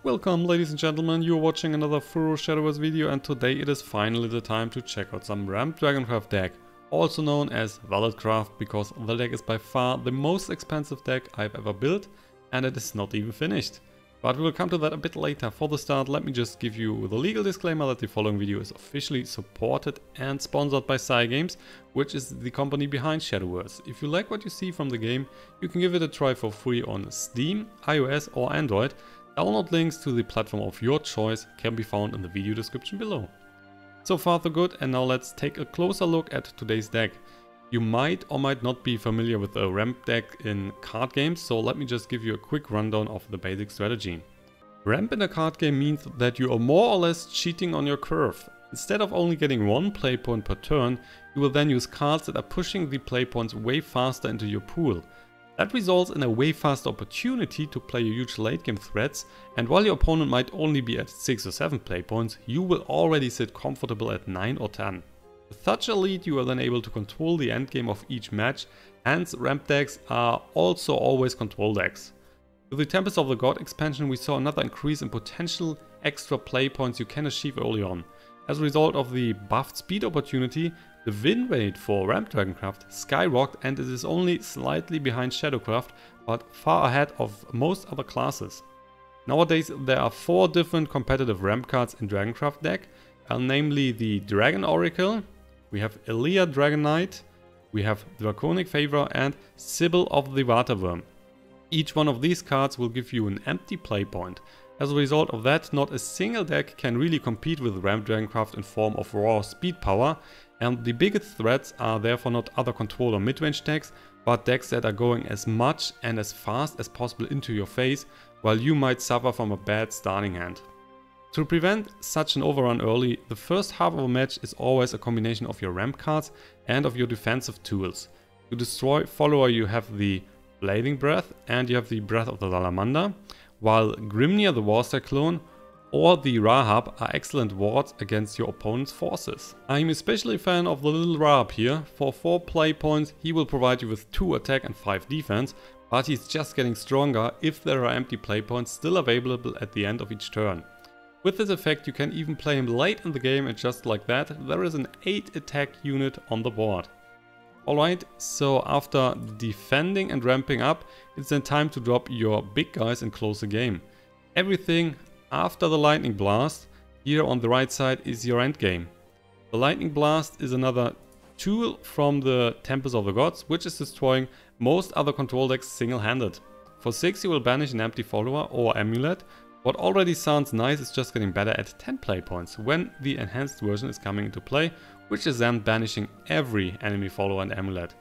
Welcome ladies and gentlemen, you're watching another Furo Shadowverse video, and today it is finally the time to check out some ramped DRAGONCRAFT deck, also known as bloodcraft, because the deck is by far the most expensive deck I've ever built and it is not even finished. But we will come to that a bit later. For the start, let me just give you the legal disclaimer that the following video is officially supported and sponsored by Cygames, which is the company behind Shadowverse. If you like what you see from the game, you can give it a try for free on Steam, iOS or Android. Download links to the platform of your choice can be found in the video description below. So far so good, and now let's take a closer look at today's deck. You might or might not be familiar with a ramp deck in card games, so let me just give you a quick rundown of the basic strategy. Ramp in a card game means that you are more or less cheating on your curve. Instead of only getting one play point per turn, you will then use cards that are pushing the play points way faster into your pool. That results in a way faster opportunity to play your huge late game threats, and while your opponent might only be at 6 or 7 play points, you will already sit comfortable at 9 or 10. With such a lead, you are then able to control the endgame of each match, hence ramp decks are also always control decks. With the Tempest of the God expansion, we saw another increase in potential extra play points you can achieve early on. As a result of the buffed speed opportunity, the win rate for ramped DRAGONCRAFT skyrocketed, and it is only slightly behind Shadowcraft, but far ahead of most other classes. Nowadays there are 4 different competitive ramp cards in DRAGONCRAFT deck, namely the Dragon Oracle, we have Aiela Dragon Knight, we have Draconic Fervor and Sibyl of the Waterwyrm. Each one of these cards will give you an empty play point. As a result of that, not a single deck can really compete with ramped DRAGONCRAFT in form of raw speed power, and the biggest threats are therefore not other control or mid-range decks, but decks that are going as much and as fast as possible into your face, while you might suffer from a bad starting hand. To prevent such an overrun early, the first half of a match is always a combination of your ramp cards and of your defensive tools. To destroy follower you have the Blading Breath and you have the Breath of the Salamander, while Grimnir the War Cyclone or the Rahab are excellent wards against your opponent's forces. I'm especially a fan of the little Rahab here. For 4 play points he will provide you with 2 attack and 5 defense, but he's just getting stronger if there are empty play points still available at the end of each turn. With this effect you can even play him late in the game, and just like that there is an 8 attack unit on the board. Alright, so after defending and ramping up, it's then time to drop your big guys and close the game. Everything after the Lightning Blast here on the right side is your endgame. The Lightning Blast is another tool from the Tempest of the Gods, which is destroying most other control decks single-handed. For 6 you will banish an empty follower or amulet. What already sounds nice is just getting better at 10 play points when the enhanced version is coming into play, which is then banishing every enemy follower and amulet.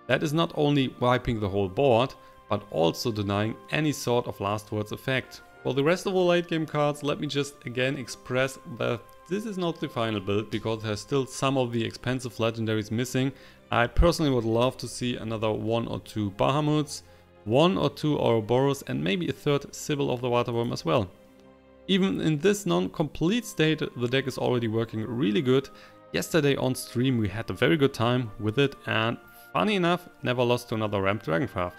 That is not only wiping the whole board, but also denying any sort of last words effect. For the rest of the late game cards, let me just again express that this is not the final build, because there's still some of the expensive legendaries missing. I personally would love to see another 1 or 2 Bahamuts, 1 or 2 Ouroboros, and maybe a 3rd Sibyl of the Waterwyrm as well. Even in this non-complete state, the deck is already working really good. Yesterday on stream we had a very good time with it, and funny enough never lost to another ramped DRAGONCRAFT.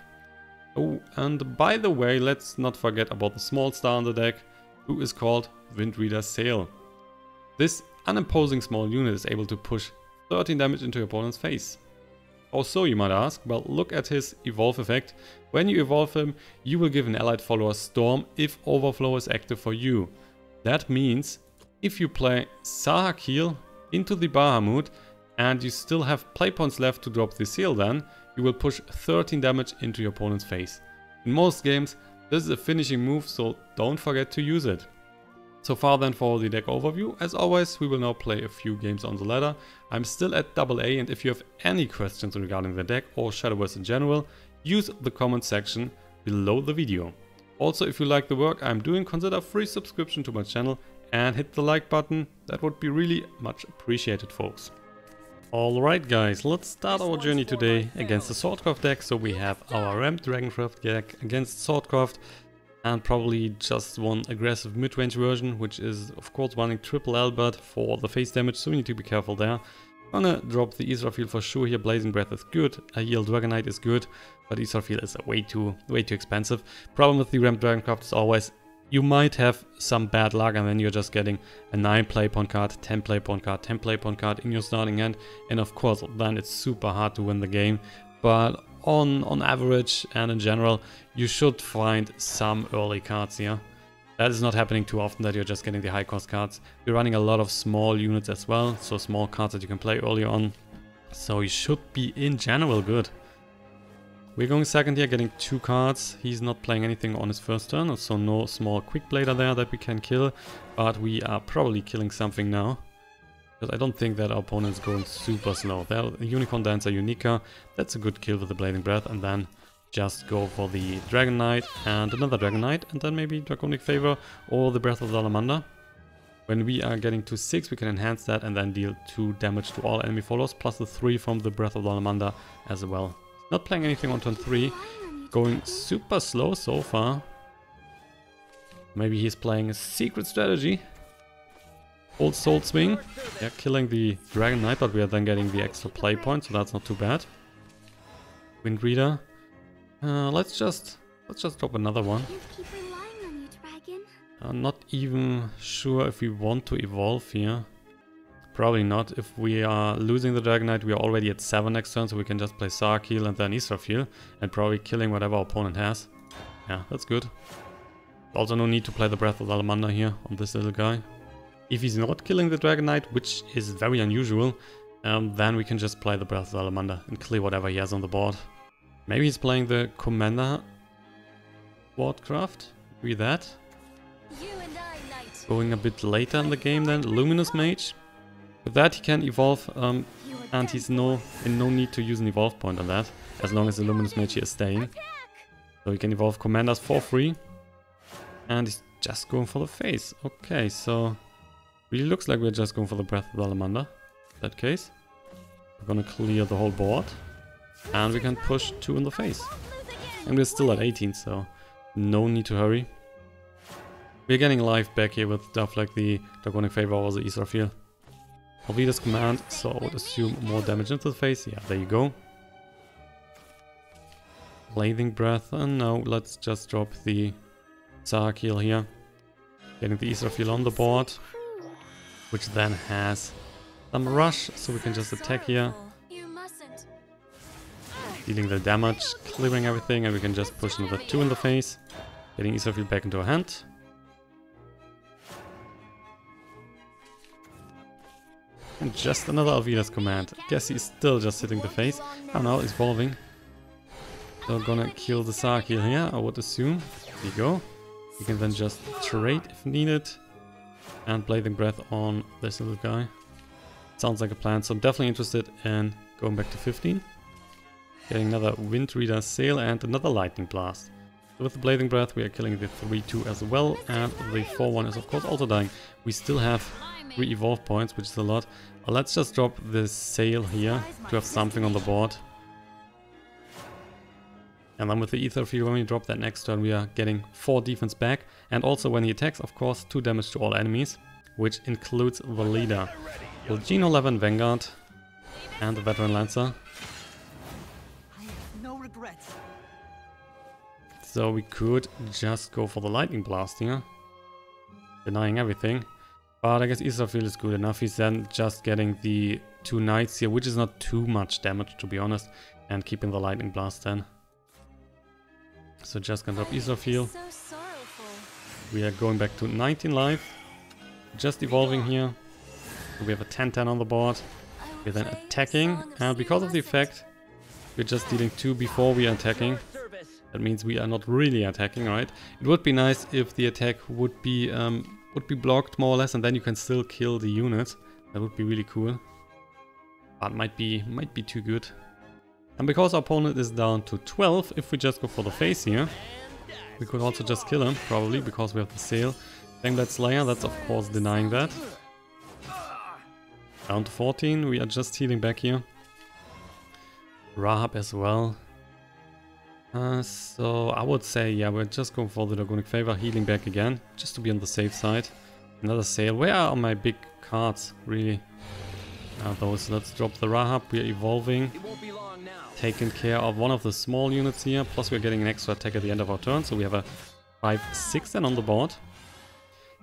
Oh, and by the way, let's not forget about the small star on the deck, who is called Windreader Zell. This unimposing small unit is able to push 13 damage into your opponent's face. How so, you might ask? Well, look at his evolve effect. When you evolve him, you will give an allied follower Storm if Overflow is active for you. That means if you play Sahaquiel into the Bahamut and you still have play points left to drop the seal, then you will push 13 damage into your opponent's face. In most games this is a finishing move, so don't forget to use it. So far then for the deck overview. As always, we will now play a few games on the ladder. I'm still at AA, and if you have any questions regarding the deck or Shadowverse in general, use the comment section below the video. Also, if you like the work I'm doing, consider a free subscription to my channel and hit the like button. That would be really much appreciated, folks. Alright guys, let's start our journey today against the swordcraft deck. So we have our ramped DRAGONCRAFT deck against swordcraft, and probably just one aggressive mid-range version, which is of course running triple Albert for the face damage, so we need to be careful there. Gonna drop the Israfil for sure here. Blazing Breath is good, Aiela Dragon Knight is good, but Israfil is way too expensive. Problem with the ramped DRAGONCRAFT is always You might have some bad luck and then you're just getting a 9 play point card, 10 play point card, 10 play point card in your starting hand. And of course, then it's super hard to win the game. But on average and in general, you should find some early cards here. That is not happening too often that you're just getting the high cost cards. We're running a lot of small units as well, so small cards that you can play early on. So you should be in general good. We're going second here, getting 2 cards. He's not playing anything on his first turn, so no small quick blader there that we can kill. But we are probably killing something now. Because I don't think that our opponent is going super slow. Their Unicorn Dancer Unica, that's a good kill with the Blading Breath, and then just go for the Dragon Knight and another Dragon Knight, and then maybe Draconic Fervor or the Breath of Salamander. When we are getting to 6, we can enhance that and then deal 2 damage to all enemy followers, plus the 3 from the Breath of Salamander as well. Not playing anything on turn 3, going super slow so far. Maybe he's playing a secret strategy. Old Soul Swing, yeah, killing the Dragon Knight, but we are then getting the extra play point, so that's not too bad. Wind Reader. Let's just drop another one. Not even sure if we want to evolve here. Probably not. If we are losing the Dragon Knight, we are already at 7 next turn, so we can just play Sahaquiel and then Israfil, and probably killing whatever our opponent has. Yeah, that's good. Also no need to play the Breath of Salamander here on this little guy. If he's not killing the Dragon Knight, which is very unusual, then we can just play the Breath of Salamander and clear whatever he has on the board. Maybe he's playing the Commander Swordcraft. Maybe that. Going a bit later in the game then, Luminous Mage. With that he can evolve, and he's in no need to use an evolve point on that, as long as the Luminous Mage here is staying. So he can evolve commanders for free, and he's just going for the face. Okay, so really looks like we're just going for the Breath of Salamander. In that case, we're gonna clear the whole board, and we can push 2 in the face. And we're still at 18, so no need to hurry. We're getting life back here with stuff like the Draconic Fervor or the Israfil. Alvida's command, so I would assume more damage into the face. Yeah, there you go. Blading Breath, and no, let's just drop the Sahaquiel here. Getting the Israfil on the board, which then has some rush, so we can just attack here. Dealing the damage, clearing everything, and we can just push another 2 in the face. Getting Israfil back into our hand. And just another Alvida's command. Guess he's still just hitting the face. Oh no, he's evolving. So gonna kill the Sahaquiel here, I would assume. There you go. You can then just trade if needed. And Blading Breath on this little guy. Sounds like a plan, so I'm definitely interested in going back to 15. Getting another Wind Reader Sail and another Lightning Blast. So with the Blading Breath we are killing the 3-2 as well, and the 4-1 is of course also dying. We still have 3 evolve points, which is a lot. Let's just drop this Sail here to have something on the board. And then with the Israfil, when we drop that next turn, we are getting 4 defense back. And also when he attacks, of course, 2 damage to all enemies, which includes the leader. The Geno 11 Vanguard and the Veteran Lancer. I have no regrets. So we could just go for the Lightning Blast here, denying everything. But I guess Israfil is good enough. He's then just getting the 2 Knights here, which is not too much damage to be honest, and keeping the Lightning Blast then. So just gonna drop Israfil. We are going back to 19 life. Just evolving here. We have a 10-10 on the board. We're then attacking, and because of the effect, we're just dealing 2 before we are attacking. That means we are not really attacking, right? It would be nice if the attack would be blocked more or less, and then you can still kill the unit. That would be really cool. But might be too good. And because our opponent is down to 12, if we just go for the face here, we could also just kill him, probably, because we have the Sail. Flameblade Slayer, that's of course denying that. Down to 14, we are just healing back here. Rahab as well. So I would say, yeah, we're just going for the Draconic Fervor, healing back again, just to be on the safe side. Another Sail. Where are my big cards, really? Those. Let's drop the Rahab. We are evolving. Taking care of one of the small units here. Plus we're getting an extra attack at the end of our turn. So we have a 5-6 then on the board.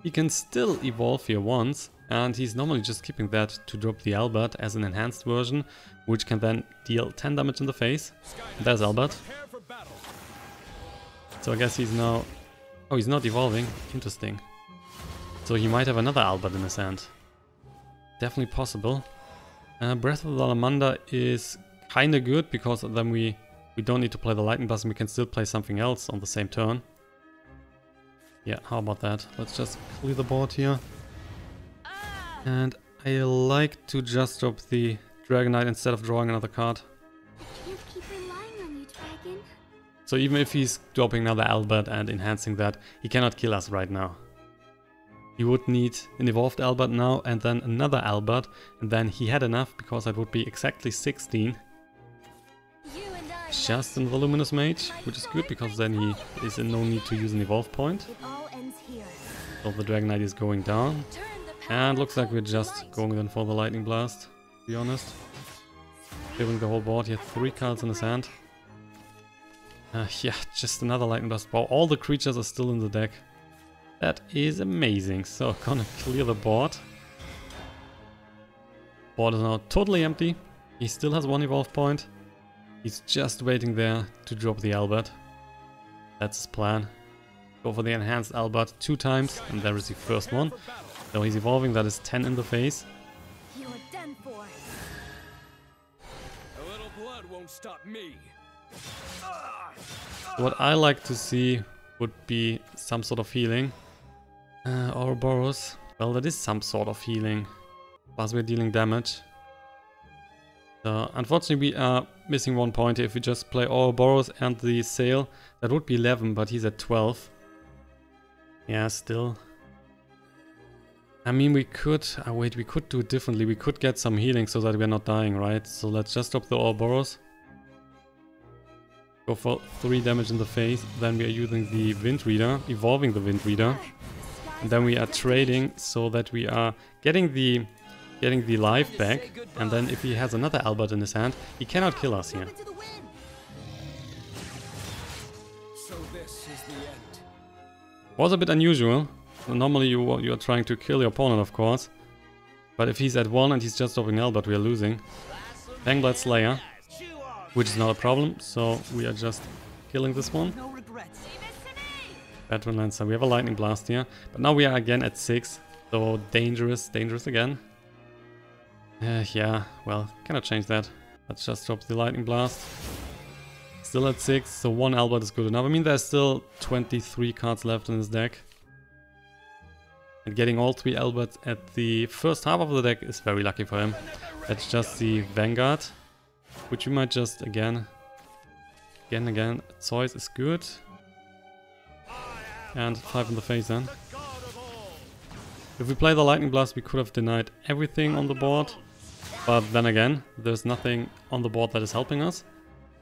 He can still evolve here once, and he's normally just keeping that to drop the Albert as an enhanced version, which can then deal 10 damage in the face. There's Albert. So I guess he's now... Oh, he's not evolving. Interesting. So he might have another Albert in his hand. Definitely possible. Breath of the Salamander is kinda good, because then we don't need to play the Lightning Blast and we can still play something else on the same turn. Yeah, how about that? Let's just clear the board here. And I like to just drop the Dragonite instead of drawing another card. I can't keep relying on you, Dragon. So even if he's dropping another Albert and enhancing that, he cannot kill us right now. He would need an evolved Albert now and then another Albert, and then he had enough because that would be exactly 16. Just another Luminous Mage, which is good because then he is in no need to use an evolve point. So the Dragonite is going down. And looks like we're just going then for the Lightning Blast, to be honest. Clearing the whole board. He had 3 cards in his hand. Yeah, just another Lightning Blast. Wow, all the creatures are still in the deck. That is amazing. So, gonna clear the board. Board is now totally empty. He still has 1 evolve point. He's just waiting there to drop the Albert. That's his plan. Go for the enhanced Albert 2 times, and there is the first one. So he's evolving, that is 10 in the face. You're done for. A little blood won't stop me. What I like to see would be some sort of healing. Ouroboros. Well, that is some sort of healing. Plus we're dealing damage. So unfortunately we are missing 1 point. If we just play Ouroboros and the Sail, that would be 11, but he's at 12. Yeah, still. I mean, we could... wait, we could do it differently. We could get some healing so that we're not dying, right? So let's just drop the Ouroboros. Go for 3 damage in the face. Then we are using the Wind Reader, evolving the Wind Reader. And then we are trading so that we are getting the life back. And then if he has another Albert in his hand, he cannot kill us here. So this is the end. Was a bit unusual. Normally you are trying to kill your opponent, of course. But if he's at 1 and he's just dropping Albert, we are losing. Fangblade Slayer, which is not a problem, so we are just killing this one. No regrets. Veteran Lancer, we have a Lightning Blast here. But now we are again at 6, so dangerous again. Yeah, well, cannot change that. Let's just drop the Lightning Blast. Still at 6, so 1 Albert is good enough. I mean, there's still 23 cards left in his deck. And getting all 3 Alberts at the first half of the deck is very lucky for him. That's just the Vanguard, which we might just again. Zeus is good. And 5 in the face then. If we play the Lightning Blast, we could have denied everything on the board. But then again, there's nothing on the board that is helping us.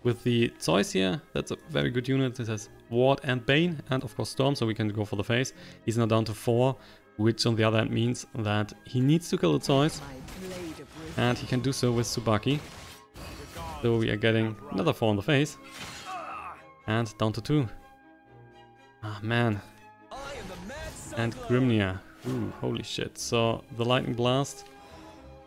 With the Zeus here, that's a very good unit. It has Ward and Bane, and of course Storm, so we can go for the face. He's now down to 4, which on the other hand means that he needs to kill the Zeus. And he can do so with Tsubaki. So we are getting another 4 on the face. And down to 2. Ah, man. And Grimnir. Ooh, holy shit. So the Lightning Blast.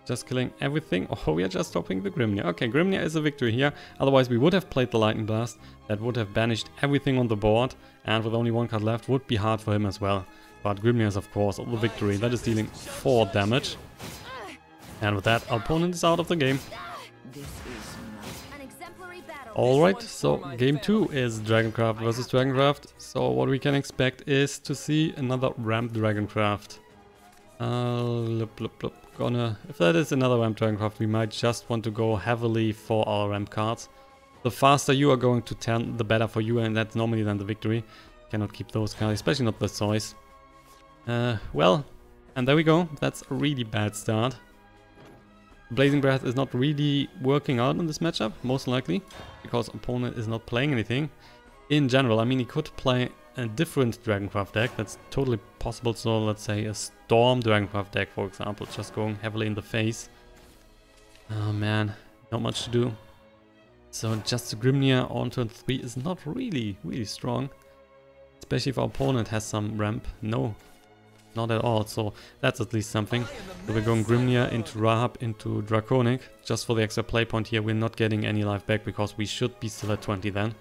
Just killing everything. Oh, we are just dropping the Grimnir. Okay, Grimnir is a victory here. Otherwise, we would have played the Lightning Blast. That would have banished everything on the board. And with only 1 card left, would be hard for him as well. But Grimnir is, of course, the victory. That is dealing 4 damage. And with that, our opponent is out of the game. Alright, so game 2 is Dragoncraft versus Dragoncraft. So what we can expect is to see another ramped Dragoncraft. If that is another ramped Dragoncraft, we might just want to go heavily for our ramped cards. The faster you are going to 10, the better for you, and that's normally then the victory. Cannot keep those cards, especially not the Zeus. Well, and there we go. That's a really bad start. Blazing Breath is not really working out in this matchup, most likely, because opponent is not playing anything. In general, I mean, he could play a different Dragoncraft deck, that's totally possible. So let's say a Storm Dragoncraft deck, for example, just going heavily in the face. Oh man, not much to do. So just the Grimnir on turn 3 is not really strong. It's especially if our opponent has some ramp. No, not at all, so that's at least something. So we're going Grimnir into Rahab into Draconic, just for the extra play point here. We're not getting any life back because we should be still at 20 then.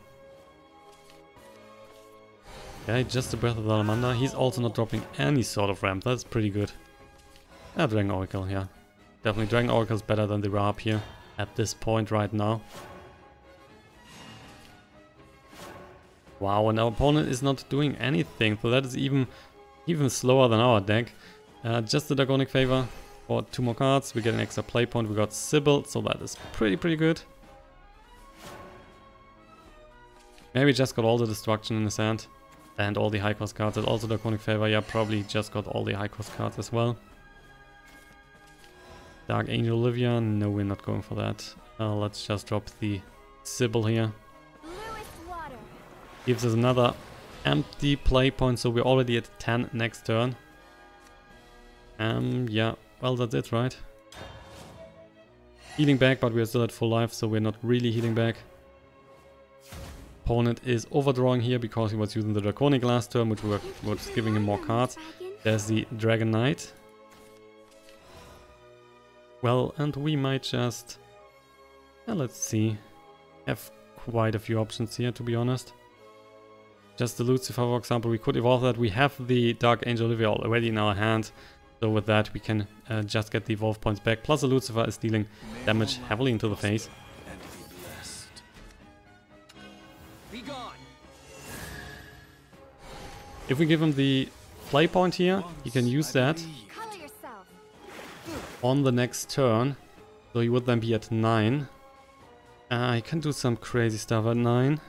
Okay, just the Breath of the Salamander. He's also not dropping any sort of ramp, that's pretty good. Dragon Oracle, yeah. Definitely Dragon Oracle is better than the Rahab here at this point right now. Wow, and our opponent is not doing anything, so that is even slower than our deck. Just the Draconic Fervor for 2 more cards. We get an extra play point. We got Sibyl, so that is pretty good. Maybe just got all the destruction in his hand and all the high cost cards. And also Draconic Fervor, yeah, probably just got all the high cost cards as well. Dark Angel Olivia, no, we're not going for that. Let's just drop the Sibyl here. Gives us another empty play point, so we're already at 10 next turn. Yeah, well, that's it, right? Healing back, but we're still at full life, so we're not really healing back. Opponent is overdrawing here because he was using the Draconic last turn, which was giving him more cards. There's the Dragon Knight. Well, and we might just... let's see. Have quite a few options here, to be honest. Just the Lucifer, for example, we could evolve that. We have the Dark Angel Olivia already in our hand. So with that, we can just get the evolve points back. Plus the Lucifer is dealing damage heavily into the face. If we give him the play point here, he can use that on the next turn. So he would then be at 9. He can do some crazy stuff at 9.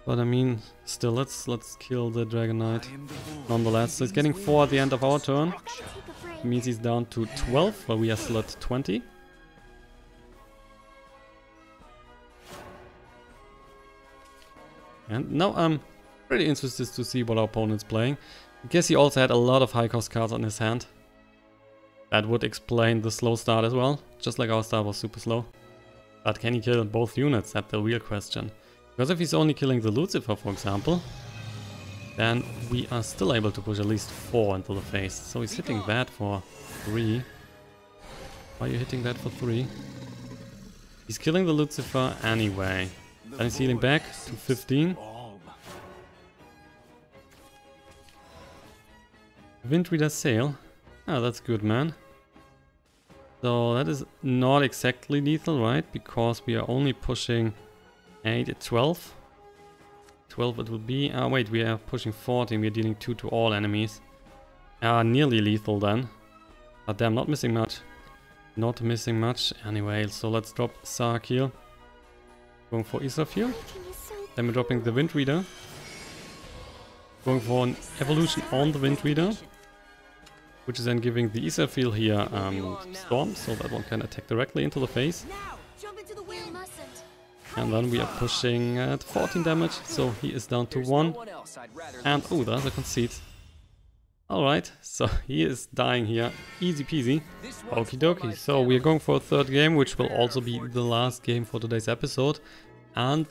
But I mean, still, let's kill the Dragon Knight. Nonetheless, so he's getting 4 at the end of our turn. It means he's down to 12, while we are still at 20. And now I'm pretty interested to see what our opponent's playing. I guess he also had a lot of high cost cards on his hand. That would explain the slow start as well, just like our start was super slow. But can he kill both units? That's the real question. Because if he's only killing the Lucifer, for example, then we are still able to push at least 4 into the face. So he's hitting that for 3. Why are you hitting that for 3? He's killing the Lucifer anyway. Then he's healing back to 15. Windreader Sail. Ah, that's good, man. So that is not exactly lethal, right? Because we are only pushing 8 at 12. 12 it would be. Wait, we are pushing 14. We are dealing 2 to all enemies. Nearly lethal then. But damn, not missing much. Not missing much. Anyway, so let's drop Sahaquiel. Going for Israfil. Then we're dropping the Windreader. Going for an evolution on the Windreader. Which is then giving the Israfil here Storm, so that one can attack directly into the face. And then we are pushing at 14 damage, so he is down to 1. And oh, there's a conceit. Alright, so he is dying here. Easy peasy. Okie dokie. So we are going for a 3rd game, which will also be the last game for today's episode. And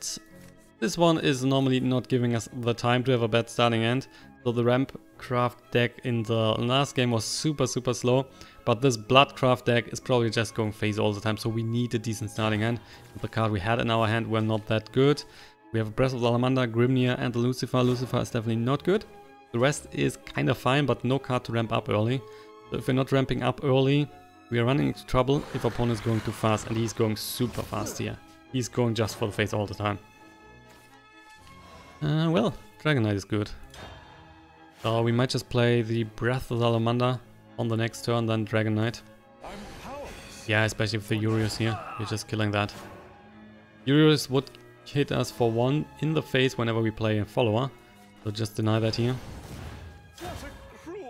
this one is normally not giving us the time to have a bad starting end. So the Rampcraft deck in the last game was super slow. But this Bloodcraft deck is probably just going phase all the time. So we need a decent starting hand. The card we had in our hand were not that good. We have a Breath of Salamander, Grimnir and the Lucifer. Lucifer is definitely not good. The rest is kind of fine, but no card to ramp up early. So if we're not ramping up early, we are running into trouble if our opponent is going too fast. And he's going super fast here. He's going just for the face all the time. Well, Dragon Knight is good. So we might just play the Breath of Salamander on the next turn, then Dragon Knight. Yeah, especially with the Urius here. We're just killing that. Urius would hit us for 1 in the face whenever we play a follower. So just deny that here.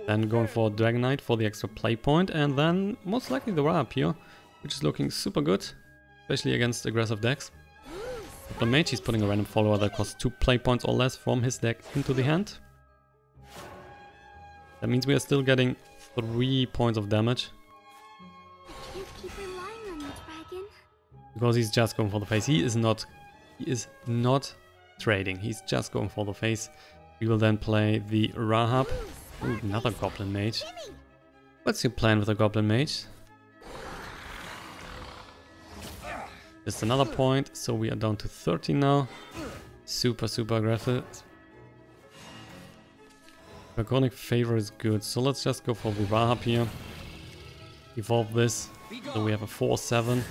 Then going for Dragon Knight for the extra play point. And then most likely the Rahab here, which is looking super good. Especially against aggressive decks. With the mage, he's putting a random follower that costs 2 play points or less from his deck into the hand. That means we are still getting 3 points of damage. I can't keep relying on you, Dragon. Because he's just going for the face. He is not trading. He's just going for the face. We will then play the Rahab. Ooh, another Goblin Mage. What's your plan with the Goblin Mage? Just another point, so we are down to 13 now. Super aggressive. Draconic Fervor is good, so let's just go for the Rahab here. Evolve this, so we have a 4-7.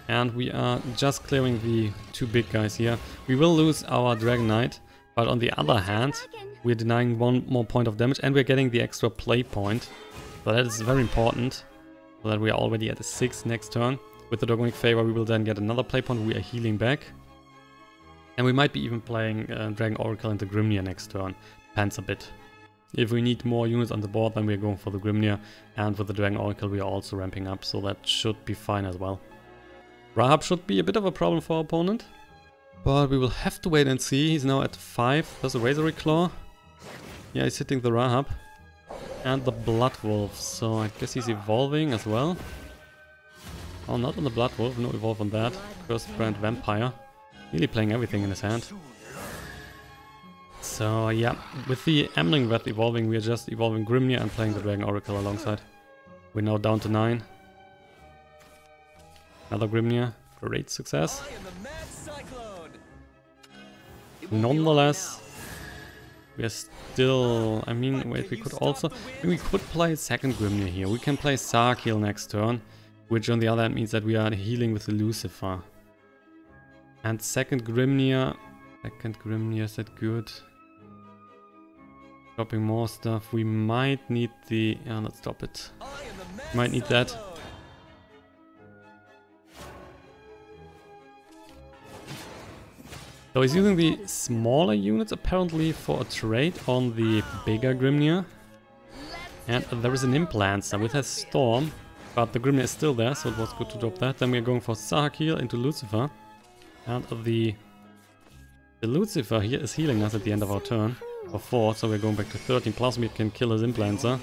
And we are just clearing the two big guys here. We will lose our Dragon Knight, but on the other hand, we're denying one more point of damage and we're getting the extra play point. So that is very important, so that we are already at a 6 next turn. With the Draconic Fervor we will then get another play point, we are healing back. And we might be even playing Dragon Oracle into Grimnir next turn, depends a bit. If we need more units on the board, then we're going for the Grimnir, and with the Dragon Oracle we are also ramping up, so that should be fine as well. Rahab should be a bit of a problem for our opponent, but we will have to wait and see. He's now at 5, there's a Razor Claw. Yeah, he's hitting the Rahab. And the Blood Wolf, so I guess he's evolving as well. Oh, not on the Blood Wolf, no evolve on that. First Brand Vampire. Really playing everything in his hand. So yeah, with the Amling Wrath evolving, we are just evolving Grimnir and playing the Dragon Oracle alongside. We're now down to 9. Another Grimnir, great success. Nonetheless, we are still, I mean, wait, we could also, we could play a second Grimnir here. We can play Sahaquiel next turn, which on the other hand means that we are healing with the Lucifer. And second Grimnir, is that good? Dropping more stuff, we might need the, yeah, let's drop it. Might need that. So he's using the smaller units apparently for a trade on the bigger Grimnir. And there is an Implanter with a Storm, but the Grimnir is still there, so it was good to drop that. Then we're going for Sahaquiel into Lucifer. And the Lucifer here is healing us at the end of our turn for 4, so we're going back to 13, plus we can kill his Implanter.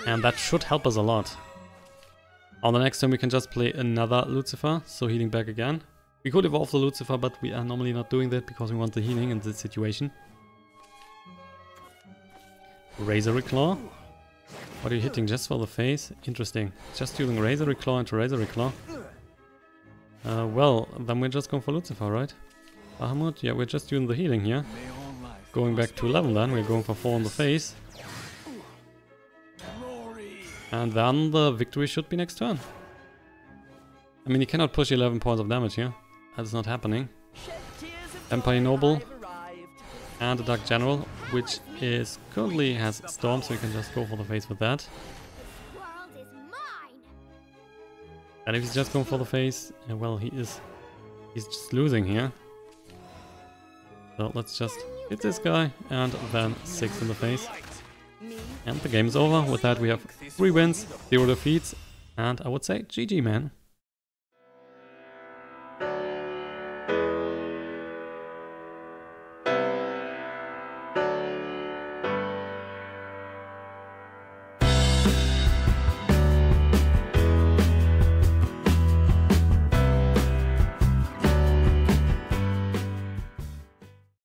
And that should help us a lot. On the next turn we can just play another Lucifer, so healing back again. We could evolve the Lucifer, but we are normally not doing that because we want the healing in this situation. Razor Claw. What are you hitting, just for the face? Interesting. Just using Razor Claw into Razor Claw. Well, then we're just going for Lucifer, right? Bahamut, yeah, we're just doing the healing here. Going back to 11 then, we're going for 4 on the face. And then the victory should be next turn. I mean, he cannot push 11 points of damage here. That's not happening. Empire Noble. And the Dark General, which is currently has Storm, so we can just go for the face with that. And if he's just going for the face, well, he's just losing here. So let's just hit this guy, and then 6 in the face. And the game is over. With that we have 3 wins, 0 defeats, and I would say GG, man.